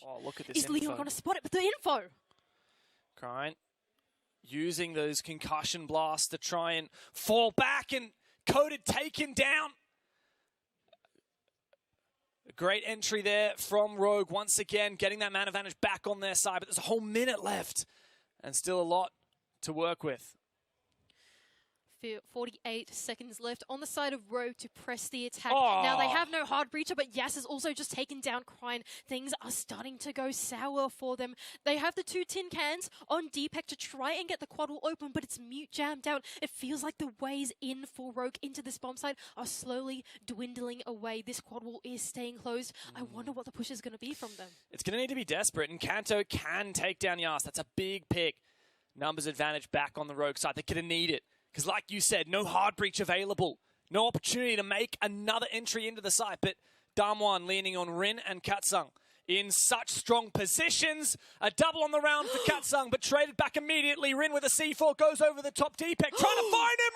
Oh, look at this Is Leon going to spot it? But the info! Crine using those concussion blasts to try and fall back, and Coded taken down. A great entry there from Rogue, once again getting that man advantage back on their side, but there's a whole minute left and still a lot to work with. 48 seconds left on the side of Rogue to press the attack. Oh. Now they have no hard breacher, but Yas has also just taken down Crine. Things are starting to go sour for them. They have the 2 tin cans on DPEC to try and get the quad wall open, but it's mute jammed out. It feels like the ways in for Rogue into this bomb site are slowly dwindling away. This quad wall is staying closed. I wonder what the push is going to be from them. It's going to need to be desperate, and Kanto can take down Yas. That's a big pick. Numbers advantage back on the Rogue side. They're going to need it. Because like you said, no hard breach available. No opportunity to make another entry into the site. But Damwon leaning on Rin and Katsung in such strong positions. A double on the round for Katsung, but traded back immediately. Rin with a C4 goes over the top. DPEC trying to find him.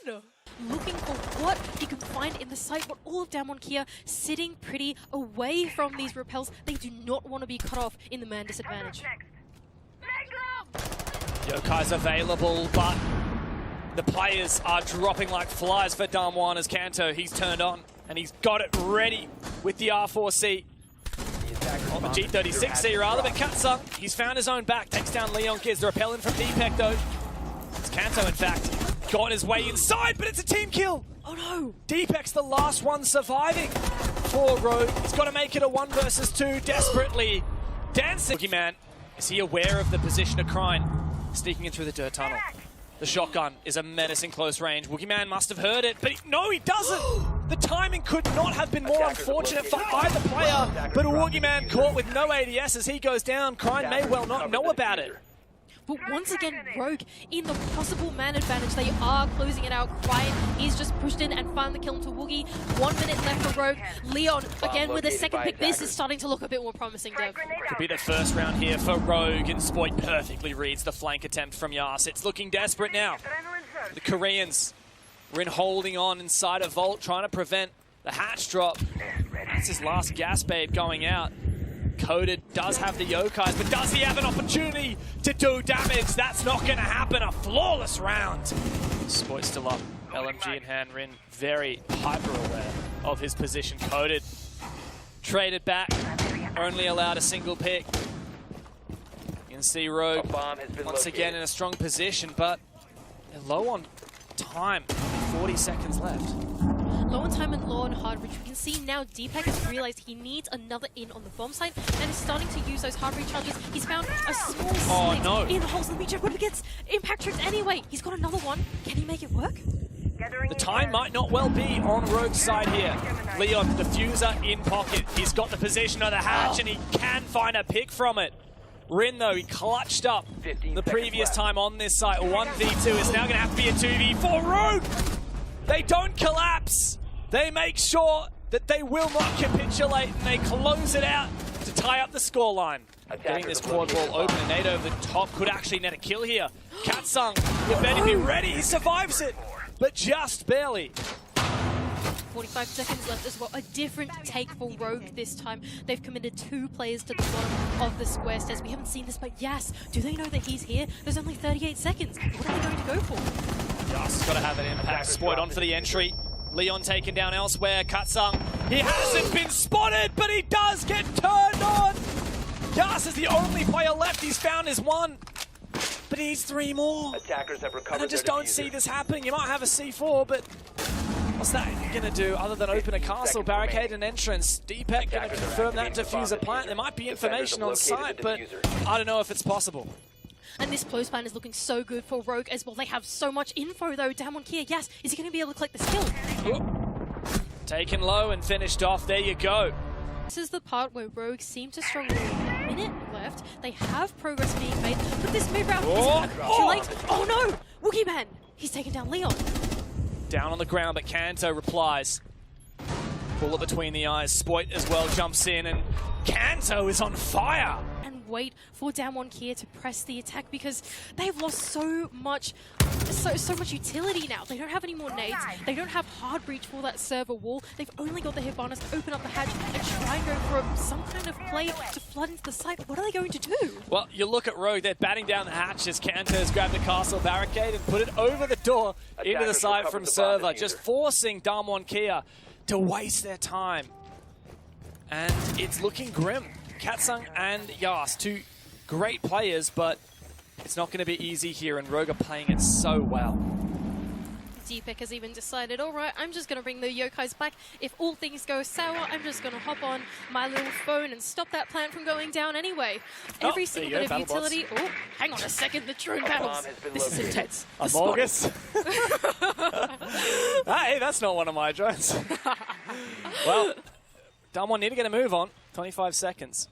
Rin! Looking for what he can find in the site, but all of Damwon Kia sitting pretty away from these repels. They do not want to be cut off in the man disadvantage. Yokai's available, but the players are dropping like flies for Damwon as Kanto. He's turned on, and he's got it ready with the R4C. On the G36C rather, but Katsung, he's found his own back. Takes down Leon Kids. The repel in from DPEC though. It's Kanto, in fact, got his way inside, but it's a team kill. Oh no! DPEC's the last one surviving for Rogue. He's got to make it a 1 versus 2, desperately dancing. Boogeyman, is he aware of the position of Crine? Sneaking in through the dirt tunnel. The shotgun is a menacing close range. Wookieman must have heard it, but no, he doesn't. The timing could not have been more unfortunate for either player, but a Wookieman caught with no ADS as he goes down. Crine may well not know about it. But once again, Rogue in the possible man advantage. They are closing it out. Crine is just pushed in and found the kill into Woogie. 1 minute left for Rogue. Leon, again with a second pick. This is starting to look a bit more promising, Dev. Could be the first round here for Rogue, and Spoit perfectly reads the flank attempt from Yas. It's looking desperate now. The Koreans were in holding on inside a vault, trying to prevent the hatch drop. That's his last gas babe going out. Coded does have the Yokais, but does he have an opportunity to do damage? That's not going to happen. A flawless round. Spoit still up. LMG in hand. Rin very hyper aware of his position. Coded traded back. Only allowed a single pick. You can see Rogue once again in a strong position, but they're low on time. 40 seconds left. Low on time and low on hard reach. We can see now DPEC has realized he needs another in on the bomb site and is starting to use those hard reach charges. He's found a small slit in the holes in the beach, but it gets impact tricked anyway. He's got another one. Can he make it work? The time might not well be on Rogue's side here. Leon, diffuser in pocket. He's got the position of the hatch and he can find a pick from it. Rin, though, he clutched up the previous time on this site. 1v2 is now going to have to be a 2v4. Rogue! They don't collapse. They make sure that they will not capitulate, and they close it out to tie up the scoreline. Getting this quad wall open, and Nate over the top could actually net a kill here. Katsung, you better be ready. He survives it, but just barely. 45 seconds left as well. A different take for Rogue this time. They've committed 2 players to the bottom of the square stairs. We haven't seen this, but Yas, do they know that he's here? There's only 38 seconds. What are they going to go for? Yas has got to have an impact. Spoit on for the entry. Leon taken down elsewhere. Katsung, he hasn't been spotted, but he does get turned on. Yas is the only player left. He's found his one, but he needs 3 more. Attackers have recovered. And I just don't see this happening. You might have a C4, but what's that going to do other than open a castle, barricade an entrance? DPEC going to confirm that diffuser plant. There might be information on site, but I don't know if it's possible. And this close plan is looking so good for Rogue as well. They have so much info though. Damwon Kia, yes, is he going to be able to collect this kill? Taken low and finished off. There you go. This is the part where Rogue seem to struggle. A minute left. They have progress being made, but this move round is too late. Oh no! Wookieman! He's taken down Leon. Down on the ground, but Kanto replies. Bullet between the eyes. Spoit as well jumps in, and Kanto is on fire. And wait for Damwon Kia to press the attack because they've lost so much so much utility now. They don't have any more nades. They don't have hard breach for that server wall. They've only got the Hibana's to open up the hatch and try and go for some kind of play to flood into the site. What are they going to do? Well, you look at Rogue, they're batting down the hatches. Kanto's grabbed the castle barricade and put it over the door into the site from server, just forcing Damwon Kia to waste their time. And it's looking grim. Katsung and Yas, two great players, but it's not going to be easy here, and Rogue are playing it so well. DPEC has even decided, all right, I'm just going to bring the Yokais back. If all things go sour, I'm just going to hop on my little phone and stop that plant from going down anyway. Every single bit of utility. Oh, hang on a second, the drone battles. This is intense. August. Hey, that's not one of my drones. Well, Damwon need to get a move on. 25 seconds.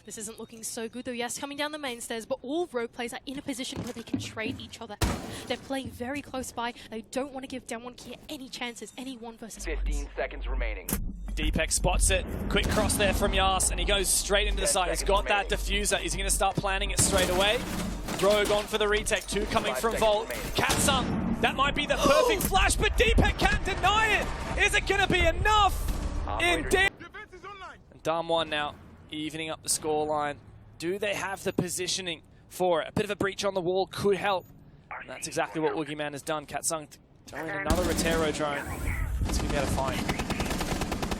This isn't looking so good though. Yes, coming down the main stairs, but all Rogue players are in a position where they can trade each other out. They're playing very close by. They don't want to give Damwon Kia any chances, any 1 versus 1. 15 seconds remaining. DPEC spots it. Quick cross there from Yas, and he goes straight into the site. He's got that diffuser. He's going to start planning it straight away. Rogue on for the retake. 2 coming from Volt. Katsung, that might be the perfect flash, but DPEC can't deny it. Is it going to be enough? Indeed. And Damwon now evening up the scoreline. Do they have the positioning for it? A bit of a breach on the wall could help. And that's exactly what Woogieman has done. Katsung throwing another Rotero drone. It's going to be able to find.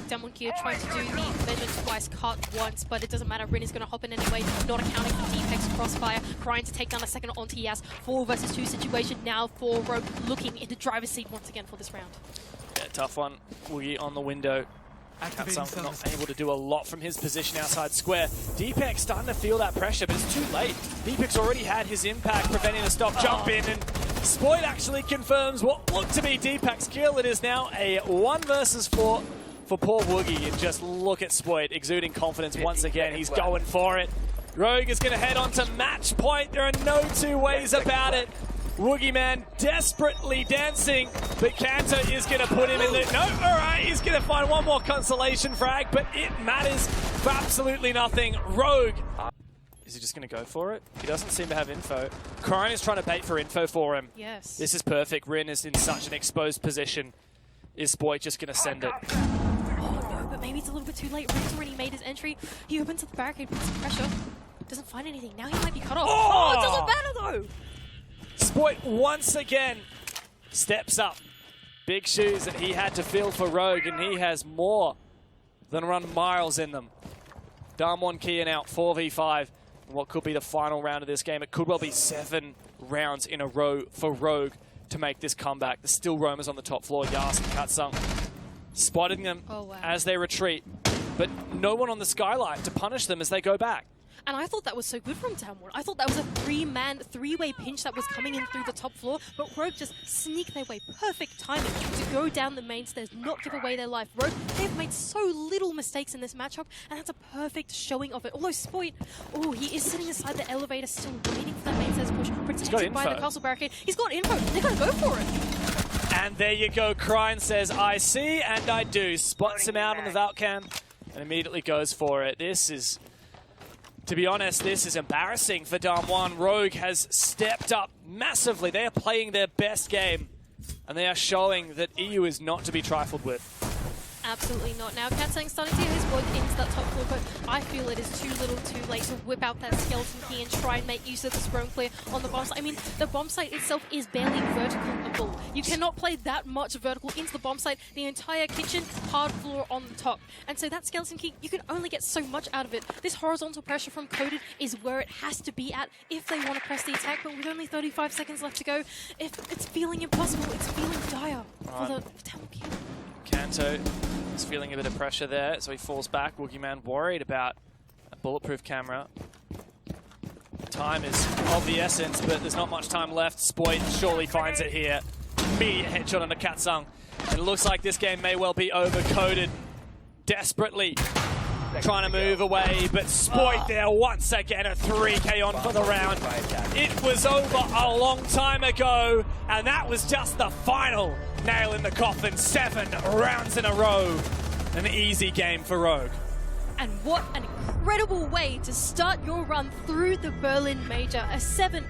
Damwon Kia tried to do the measure twice, cut once, but it doesn't matter. Rin is going to hop in anyway, not accounting for DPEC's crossfire, trying to take down a second onto Yas. 4 versus 2 situation now for Rogue, looking into driver's seat once again for this round. Yeah, tough one. Woogie on the window. Katsung not able to do a lot from his position outside square. DPEC starting to feel that pressure, but it's too late. DPEC's already had his impact, preventing a stop jump in, and Spoit actually confirms what looked to be DPEC's kill. It is now a 1 versus 4 for poor Woogie, and just look at Spoit exuding confidence once again. He's going for it. Rogue is going to head on to match point. There are no two ways about it. Woogieman desperately dancing, but Kanto is going to put him in the... No, all right, he's going to find one more consolation frag, but it matters for absolutely nothing. Rogue, is he just going to go for it? He doesn't seem to have info. Crine is trying to bait for info for him. Yes. This is perfect. Rin is in such an exposed position. Is Spoit just going to send it? Oh no, but maybe it's a little bit too late. Rin's already made his entry. He opens up the barricade, puts some pressure. Doesn't find anything. Now he might be cut off. Oh, it doesn't matter though! Spoit once again steps up. Big shoes that he had to fill for Rogue, and he has more than run miles in them. Damwon Kia out 4v5. What could be the final round of this game. It could well be 7 rounds in a row for Rogue to make this comeback. There's still roamers on the top floor. Yas and Katsung spotting them as they retreat, but no one on the skylight to punish them as they go back. And I thought that was so good from Damwon. I thought that was a 3-man, 3-way pinch that was coming in through the top floor, but Rogue just sneak their way. Perfect timing to go down the main stairs, not give away their life. Rogue, they've made so little mistakes in this matchup, and that's a perfect showing of it. Although Spoit, oh, he is sitting inside the elevator, still waiting for that main stairs push, protected by the castle barricade. He's got info. They're going to go for it. And there you go. Crine says, I see and I do. Spots him out on the Valcam and immediately goes for it. This is... To be honest, this is embarrassing for Damwon. Rogue has stepped up massively. They are playing their best game, and they are showing that EU is not to be trifled with. Absolutely not. Now, Katsung starting to get his work into that top floor, but I feel it is too little too late to whip out that skeleton key and try and make use of the sprung clear on the bomb site. I mean, the bomb site itself is barely vertical. You cannot play that much vertical into the bomb site. The entire kitchen, hard floor on the top. And so that skeleton key, you can only get so much out of it. This horizontal pressure from Coded is where it has to be at if they want to press the attack, but with only 35 seconds left to go, it's feeling impossible. It's feeling dire for the Damwon Kia. Kanto is feeling a bit of pressure there, so he falls back. Woogieman worried about a bulletproof camera. Time is of the essence, but there's not much time left. Spoit surely finds it here. Immediate headshot onto Katsung. And it looks like this game may well be overcoded. Desperately trying to move away, but Spoit there once again, a 3K on for the round. It was over a long time ago, and that was just the final nail in the coffin. 7 rounds in a row. An easy game for Rogue. And what an incredible way to start your run through the Berlin Major. A 7-0